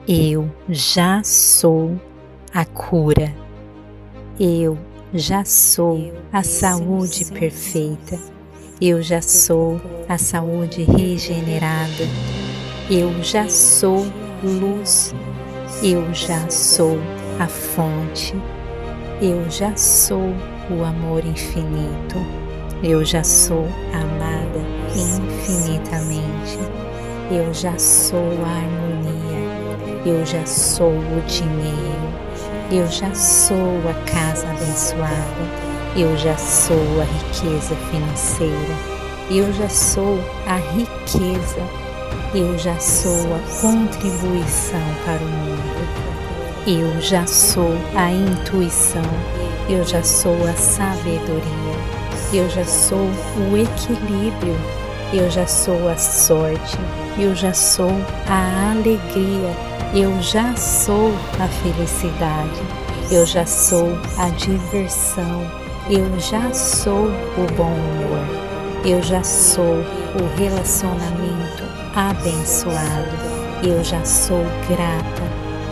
Eu já sou a cura. Eu já sou a saúde perfeita. Eu já sou a saúde regenerada. Eu já sou luz. Eu já sou a fonte. Eu já sou o amor infinito. Eu já sou amada infinitamente. Eu já sou a harmonia. Eu já sou o dinheiro. Eu já sou a casa abençoada. Eu já sou a riqueza financeira. Eu já sou a riqueza. Eu já sou a contribuição para o mundo. Eu já sou a intuição. Eu já sou a sabedoria. Eu já sou o equilíbrio. Eu já sou a sorte. Eu já sou a alegria. Eu já sou a felicidade. Eu já sou a diversão. Eu já sou o bom humor. Eu já sou o relacionamento abençoado. Eu já sou grata.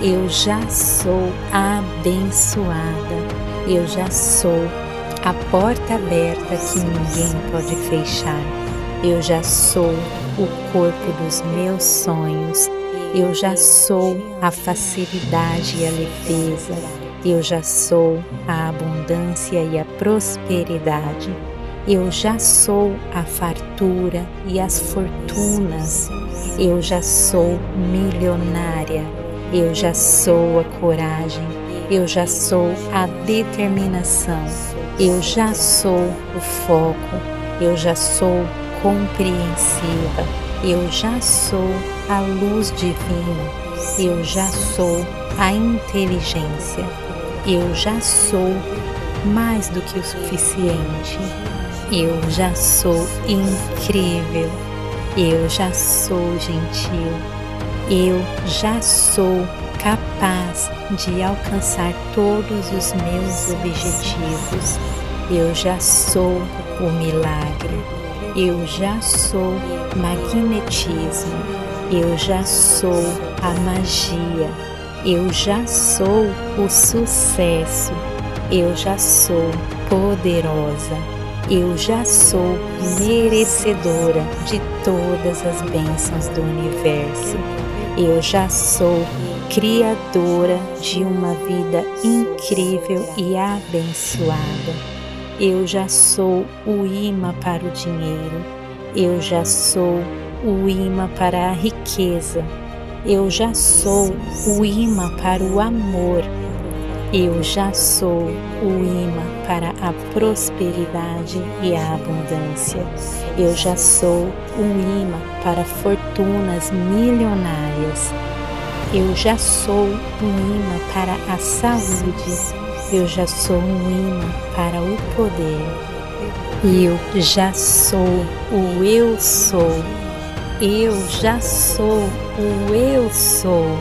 Eu já sou abençoada. Eu já sou a porta aberta que ninguém pode fechar. Eu já sou o corpo dos meus sonhos. Eu já sou a facilidade e a leveza. Eu já sou a abundância e a prosperidade. Eu já sou a fartura e as fortunas. Eu já sou milionária. Eu já sou a coragem. Eu já sou a determinação. Eu já sou o foco. Eu já sou compreensiva. Eu já sou a luz divina. Eu já sou a inteligência. Eu já sou mais do que o suficiente. Eu já sou incrível. Eu já sou gentil. Eu já sou capaz de alcançar todos os meus objetivos. Eu já sou o milagre. Eu já sou magnetismo. Eu já sou a magia. Eu já sou o sucesso. Eu já sou poderosa. Eu já sou merecedora de todas as bênçãos do universo. Eu já sou criadora de uma vida incrível e abençoada. Eu já sou o imã para o dinheiro. Eu já sou o imã para a riqueza. Eu já sou o imã para o amor. Eu já sou o imã para a prosperidade e a abundância. Eu já sou um imã para fortunas milionárias. Eu já sou um imã para a saúde. Eu já sou um imã para o poder. Eu já sou o eu sou. Eu já sou o eu sou.